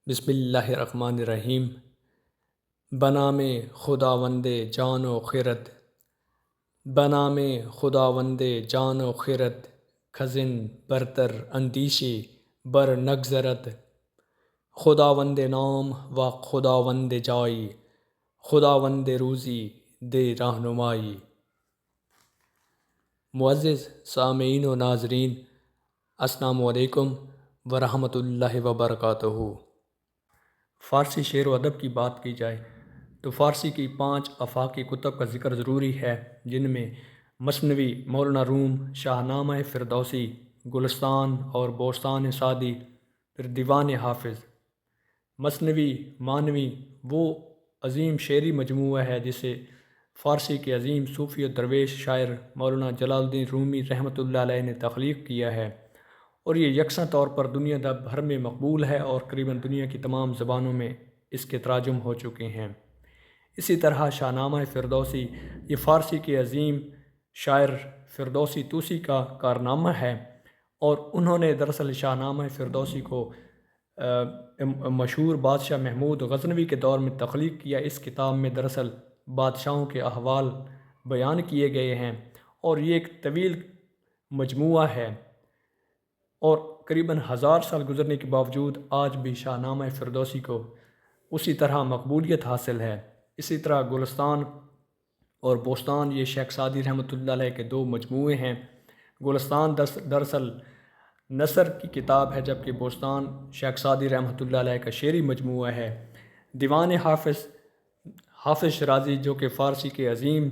بسم اللہ الرحمن الرحیم۔ بنام خداوند جان و خرد، بنام خداوند جان و خرد، خزن برتر اندیشی بر نگذرد. خداوند نام و خداوند جائی، خداوند روزی دے رہنمائی۔ معزز سامعین و ناظرین، السلام علیکم ورحمۃ اللہ وبرکاتہ۔ فارسی شعر و ادب کی بات کی جائے تو فارسی کی 5 آفاقی کتب کا ذکر ضروری ہے، جن میں مثنوی مولانا روم، شاہ نامہ فردوسی، گلستان اور بوستان سعدی، پھر دیوان حافظ۔ مثنوی معنوی وہ عظیم شعری مجموعہ ہے جسے فارسی کے عظیم صوفی و درویش شاعر مولانا جلال الدین رومی رحمۃ اللہ علیہ نے تخلیق کیا ہے، اور یہ یکساں طور پر دنیا بھر میں مقبول ہے اور قریباً دنیا کی تمام زبانوں میں اس کے تراجم ہو چکے ہیں۔ اسی طرح شاہ نامہ فردوسی یہ فارسی کے عظیم شاعر فردوسی طوسی کا کارنامہ ہے، اور انہوں نے دراصل شاہ نامہ فردوسی کو مشہور بادشاہ محمود غزنوی کے دور میں تخلیق کیا۔ اس کتاب میں دراصل بادشاہوں کے احوال بیان کیے گئے ہیں، اور یہ ایک طویل مجموعہ ہے، اور قریباً 1000 سال گزرنے کے باوجود آج بھی شاہ نامہ فردوسی کو اسی طرح مقبولیت حاصل ہے۔ اسی طرح گلستان اور بوستان یہ شیخ سعدی رحمۃ اللہ علیہ کے 2 مجموعے ہیں۔ گلستان دراصل نثر کی کتاب ہے، جبکہ بوستان شیخ سعدی رحمۃ اللہ علیہ کا شعری مجموعہ ہے۔ دیوان حافظ شرازی جو کہ فارسی کے عظیم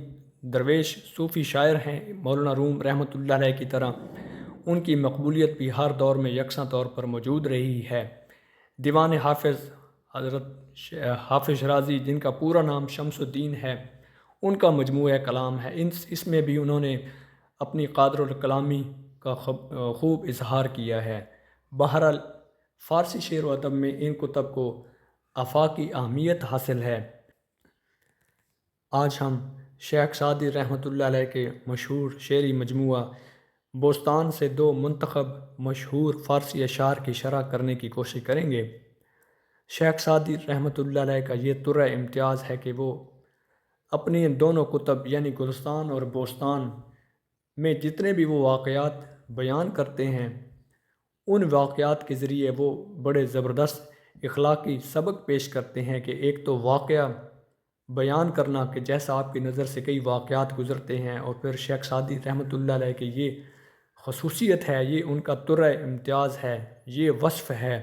درویش صوفی شاعر ہیں مولانا روم رحمۃ اللہ علیہ کی طرح، ان کی مقبولیت بھی ہر دور میں یکساں طور پر موجود رہی ہے۔ دیوان حافظ حضرت حافظ شرازی، جن کا پورا نام شمس الدین ہے، ان کا مجموعہ کلام ہے۔ اس میں بھی انہوں نے اپنی قادر الکلامی کا خوب اظہار کیا ہے۔ بہرحال فارسی شعر و ادب میں ان کتب کو آفاقی اہمیت حاصل ہے۔ آج ہم شیخ سعدی رحمۃ اللہ علیہ کے مشہور شعری مجموعہ بوستان سے 2 منتخب مشہور فارسی اشعار کی شرح کرنے کی کوشش کریں گے۔ شیخ سعدی رحمۃ اللہ علیہ کا یہ طرح امتیاز ہے کہ وہ اپنی ان دونوں کتب یعنی گلستان اور بوستان میں جتنے بھی وہ واقعات بیان کرتے ہیں، ان واقعات کے ذریعے وہ بڑے زبردست اخلاقی سبق پیش کرتے ہیں کہ ایک تو واقعہ بیان کرنا کہ جیسا آپ کی نظر سے کئی واقعات گزرتے ہیں، اور پھر شیخ سعدی رحمۃ اللہ علیہ کے یہ خصوصیت ہے، یہ ان کا طرح امتیاز ہے، یہ وصف ہے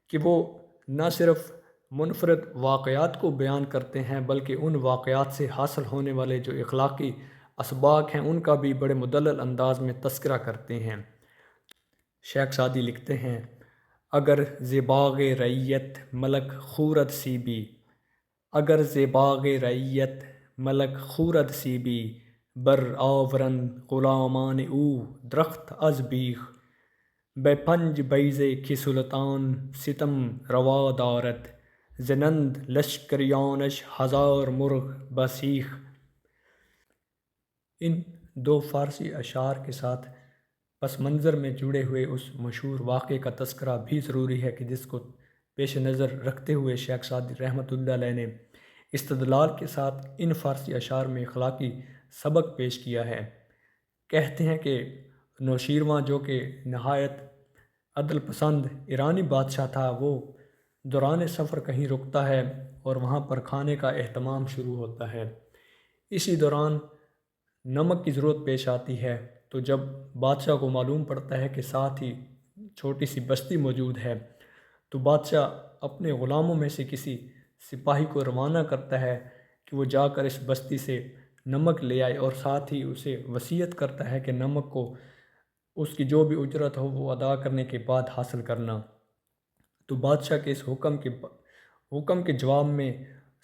کہ وہ نہ صرف منفرد واقعات کو بیان کرتے ہیں بلکہ ان واقعات سے حاصل ہونے والے جو اخلاقی اسباق ہیں ان کا بھی بڑے مدلل انداز میں تذکرہ کرتے ہیں۔ شیخ سعدی لکھتے ہیں: اگر ز باغ رعیت ملک خورد سی بھی، اگر ز باغ رعیت ملک خورد سی بھی، بر آورند غلامان او درخت از بیخ، بے پنج بیضه که سلطان ستم روا دارد، زنند لشکریانش 1000 مرغ بسیخ۔ ان 2 فارسی اشعار کے ساتھ پس منظر میں جڑے ہوئے اس مشہور واقعے کا تذکرہ بھی ضروری ہے کہ جس کو پیش نظر رکھتے ہوئے شیخ سعدی رحمۃ اللہ علیہ نے استدلال کے ساتھ ان فارسی اشعار میں اخلاقی سبق پیش کیا ہے۔ کہتے ہیں کہ نوشیروان جو کہ نہایت عدل پسند ایرانی بادشاہ تھا، وہ دوران سفر کہیں رکتا ہے اور وہاں پر کھانے کا اہتمام شروع ہوتا ہے۔ اسی دوران نمک کی ضرورت پیش آتی ہے، تو جب بادشاہ کو معلوم پڑتا ہے کہ ساتھ ہی چھوٹی سی بستی موجود ہے، تو بادشاہ اپنے غلاموں میں سے کسی سپاہی کو روانہ کرتا ہے کہ وہ جا کر اس بستی سے نمک لے آئے، اور ساتھ ہی اسے وصیت کرتا ہے کہ نمک کو اس کی جو بھی اجرت ہو وہ ادا کرنے کے بعد حاصل کرنا۔ تو بادشاہ کے اس حکم کے جواب میں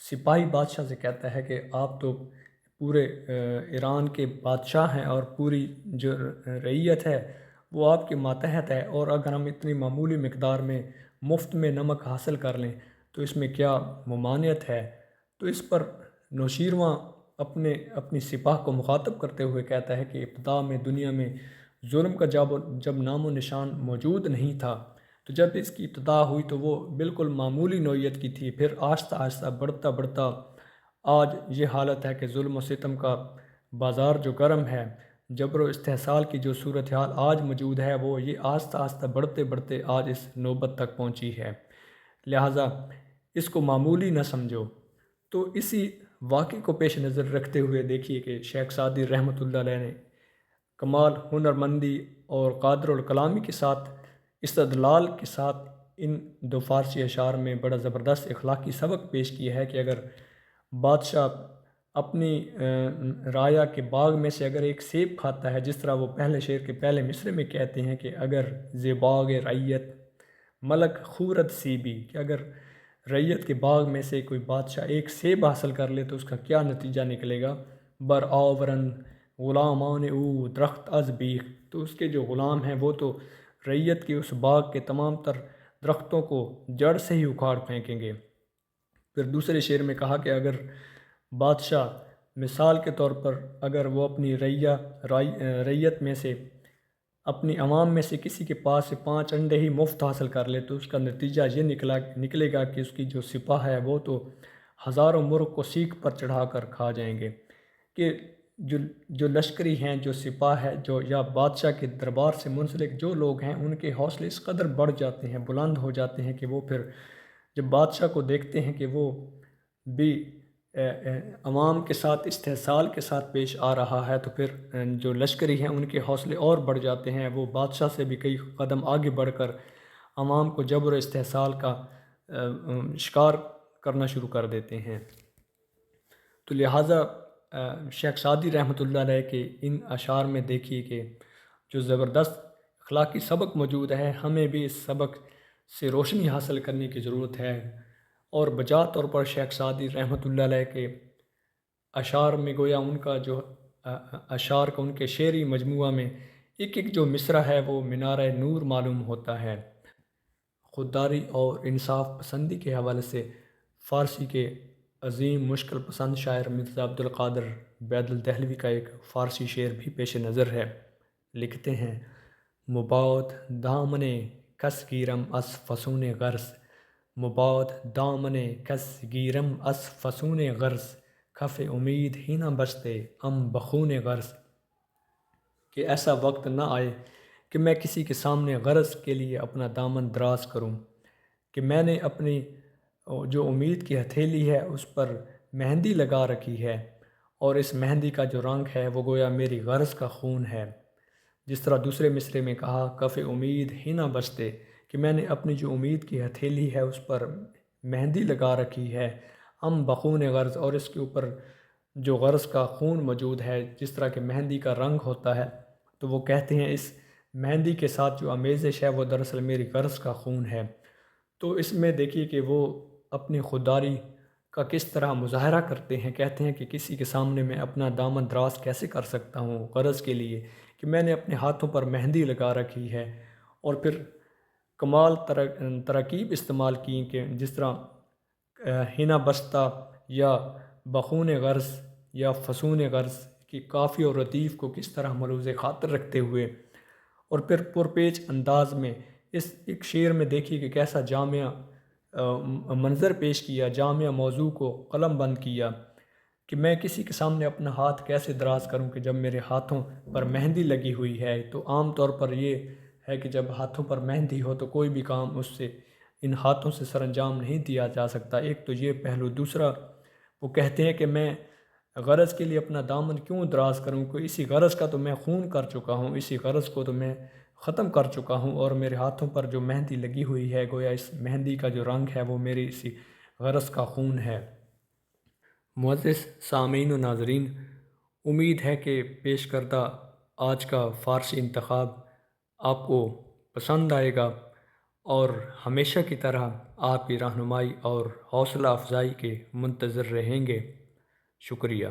سپاہی بادشاہ سے کہتا ہے کہ آپ تو پورے ایران کے بادشاہ ہیں، اور پوری جو رعیت ہے وہ آپ کے ماتحت ہے، اور اگر ہم اتنی معمولی مقدار میں مفت میں نمک حاصل کر لیں تو اس میں کیا ممانعت ہے؟ تو اس پر نوشیروان اپنی سپاہ کو مخاطب کرتے ہوئے کہتا ہے کہ ابتدا میں دنیا میں ظلم کا جب نام و نشان موجود نہیں تھا، تو جب اس کی ابتدا ہوئی تو وہ بالکل معمولی نوعیت کی تھی، پھر آہستہ آہستہ بڑھتا بڑھتا آج یہ حالت ہے کہ ظلم و ستم کا بازار جو گرم ہے، جبر و استحصال کی جو صورتحال آج موجود ہے، وہ یہ آہستہ آہستہ بڑھتے بڑھتے آج اس نوبت تک پہنچی ہے۔ لہٰذا اس کو معمولی نہ سمجھو۔ تو اسی واقعے کو پیش نظر رکھتے ہوئے دیکھیے کہ شیخ سعدی رحمۃ اللہ علیہ نے کمال ہنرمندی اور قادر الکلامی کے ساتھ، استدلال کے ساتھ ان دو فارسی اشعار میں بڑا زبردست اخلاقی سبق پیش کیا ہے کہ اگر بادشاہ اپنی رایا کے باغ میں سے اگر ایک سیب کھاتا ہے، جس طرح وہ پہلے شعر کے پہلے مصرے میں کہتے ہیں کہ اگر ز باغ رعیت ملک خورد سیبی، کہ اگر ریت کے باغ میں سے کوئی بادشاہ ایک سیب حاصل کر لے تو اس کا کیا نتیجہ نکلے گا؟ بر آورن غلامان او درخت از بیخ، تو اس کے جو غلام ہیں وہ تو ریت کے اس باغ کے تمام تر درختوں کو جڑ سے ہی اکھاڑ پھینکیں گے۔ پھر دوسرے شعر میں کہا کہ اگر بادشاہ مثال کے طور پر اگر وہ اپنی ریت میں سے، اپنی عوام میں سے کسی کے پاس سے 5 انڈے ہی مفت حاصل کر لے تو اس کا نتیجہ یہ نکلے گا کہ اس کی جو سپاہ ہے وہ تو ہزاروں مرغ کو سیخ پر چڑھا کر کھا جائیں گے، کہ جو لشکری ہیں، جو سپاہ ہے، جو یا بادشاہ کے دربار سے منسلک جو لوگ ہیں، ان کے حوصلے اس قدر بڑھ جاتے ہیں، بلند ہو جاتے ہیں کہ وہ پھر جب بادشاہ کو دیکھتے ہیں کہ وہ بھی عوام کے ساتھ استحصال کے ساتھ پیش آ رہا ہے، تو پھر جو لشکری ہیں ان کے حوصلے اور بڑھ جاتے ہیں، وہ بادشاہ سے بھی کئی قدم آگے بڑھ کر عوام کو جبر و استحصال کا شکار کرنا شروع کر دیتے ہیں۔ تو لہٰذا شیخ سعدی رحمۃ اللہ علیہ کے ان اشعار میں دیکھیے کہ جو زبردست اخلاقی سبق موجود ہے، ہمیں بھی اس سبق سے روشنی حاصل کرنے کی ضرورت ہے، اور بجا طور پر شیخ سعدی رحمۃ اللہ علیہ کے اشعار میں گویا ان کا جو اشعار کا ان کے شعری مجموعہ میں ایک ایک جو مصرع ہے وہ مینارہ نور معلوم ہوتا ہے۔ خودداری اور انصاف پسندی کے حوالے سے فارسی کے عظیم مشکل پسند شاعر مرزا عبدالقادر بیض الدہلوی کا ایک فارسی شعر بھی پیش نظر ہے۔ لکھتے ہیں: مباد دامن کس گیرم از فسون غرض، مباد دامن کس گیرم از فسون غرض، کف امید ہی نہ بچتے ام بخون غرض، کہ ایسا وقت نہ آئے کہ میں کسی کے سامنے غرض کے لیے اپنا دامن دراز کروں، کہ میں نے اپنی جو امید کی ہتھیلی ہے اس پر مہندی لگا رکھی ہے، اور اس مہندی کا جو رنگ ہے وہ گویا میری غرض کا خون ہے۔ جس طرح دوسرے مصرے میں کہا: کف امید ہی نہ بچتے، کہ میں نے اپنی جو امید کی ہتھیلی ہے اس پر مہندی لگا رکھی ہے، ام بخون غرض، اور اس کے اوپر جو غرض کا خون موجود ہے، جس طرح کہ مہندی کا رنگ ہوتا ہے، تو وہ کہتے ہیں اس مہندی کے ساتھ جو آمیزش ہے وہ دراصل میری غرض کا خون ہے۔ تو اس میں دیکھیے کہ وہ اپنی خودداری کا کس طرح مظاہرہ کرتے ہیں، کہتے ہیں کہ کسی کے سامنے میں اپنا دامن دراز کیسے کر سکتا ہوں غرض کے لیے، کہ میں نے اپنے ہاتھوں پر مہندی لگا رکھی ہے، اور پھر کمال تراکیب استعمال کی کہ جس طرح ہنا بستہ یا بخون غرض یا فسون غرض کی کافی اور ردیف کو کس طرح ملوز خاطر رکھتے ہوئے، اور پھر پرپیچ انداز میں اس ایک شعر میں دیکھیے کہ کیسا جامع منظر پیش کیا، جامع موضوع کو قلم بند کیا، کہ میں کسی کے سامنے اپنا ہاتھ کیسے دراز کروں کہ جب میرے ہاتھوں پر مہندی لگی ہوئی ہے۔ تو عام طور پر یہ ہے کہ جب ہاتھوں پر مہندی ہو تو کوئی بھی کام اس سے ان ہاتھوں سے سر انجام نہیں دیا جا سکتا۔ ایک تو یہ پہلو، دوسرا وہ کہتے ہیں کہ میں غرض کے لیے اپنا دامن کیوں دراز کروں، کہ اسی غرض کا تو میں خون کر چکا ہوں، اسی غرض کو تو میں ختم کر چکا ہوں، اور میرے ہاتھوں پر جو مہندی لگی ہوئی ہے گویا اس مہندی کا جو رنگ ہے وہ میری اسی غرض کا خون ہے۔ معزز سامعین و ناظرین، امید ہے کہ پیش کردہ آج کا فارسی انتخاب آپ کو پسند آئے گا، اور ہمیشہ کی طرح آپ کی رہنمائی اور حوصلہ افزائی کے منتظر رہیں گے۔ شکریہ۔